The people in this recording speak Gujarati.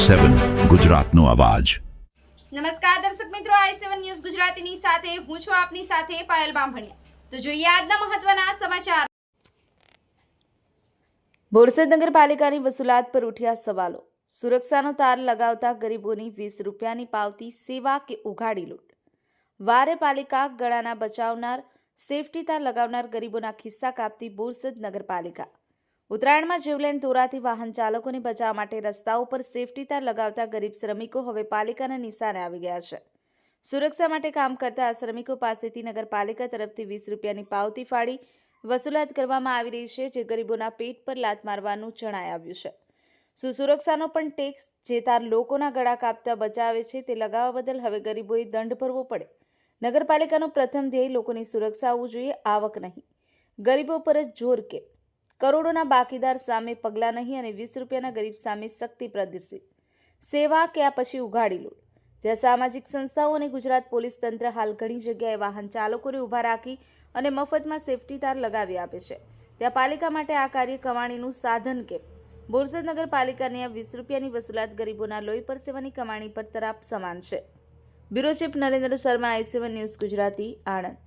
i7 ગુજરાતનો અવાજ। નમસ્કાર દર્શક મિત્રો, i7 ન્યૂઝ ગુજરાતીની સાથે હું છું આપની સાથે પાયલ બામભણિયા। તો જોઈએ આજના મહત્વના સમાચાર। બોરસદ નગરપાલિકાની વસૂલાત પર ઉઠ્યા સવાલો। સુરક્ષાનો તાર લગાવતા ગરીબોની 20 રૂપિયાની પાવતી સેવા કે ઉઘાડી લૂંટ। વારે પાલિકા ગળાના બચાવનાર, સેફટી તાર લગાવનાર ગરીબોના ખિસ્સા કાપતી બોરસદ નગરપાલિકા। ઉત્તરાયણમાં જીવલેણ તોરાથી વાહન ચાલકોને બચાવવા માટે રસ્તાઓ પર સેફટી તાર લગાવતા ગરીબ શ્રમિકો હવે પાલિકાના નિશાને આવી ગયા છે। સુરક્ષા માટે કામ કરતા આ શ્રમિકો પાસેથી નગરપાલિકા તરફથી 20 રૂપિયાની પાવતી ફાડી વસૂલાત કરવામાં આવી રહી છે, જે ગરીબોના પેટ પર લાત મારવાનું જણાઈ આવ્યું છે। સુરક્ષાનો પણ ટેક્સ જે તાર લોકોના ગળા કાપતા બચાવે છે તે લગાવવા બદલ હવે ગરીબોએ દંડ ભરવો પડે। નગરપાલિકાનું પ્રથમ ધ્યેય લોકોની સુરક્ષા હોવું જોઈએ, આવક નહીં। ગરીબો પર જ જોર કે કરોડોના બાકીદાર સામે પગલાં નહીં અને 20 રૂપિયાના ગરીબ સામે શક્તિ પ્રદર્શિત। સેવા કે આ પછી ઉઘાડી લૂંટ, જ્યાં સામાજિક સંસ્થાઓ અને ગુજરાત પોલીસ તંત્ર હાલ ઘણી જગ્યાએ વાહન ચાલકોને ઊભા રાખી અને મફતમાં સેફટી તાર લગાવી આપે છે, ત્યાં પાલિકા માટે આ કાર્ય કમાણીનું સાધન કેમ? બોરસદ નગરપાલિકાની આ 20 રૂપિયાની વસૂલાત ગરીબોના લોહી પરસેવાની કમાણી પર તરાપ સમાન છે। Bureau chief Narendra Sharma, i7 news Gujarati, Anand.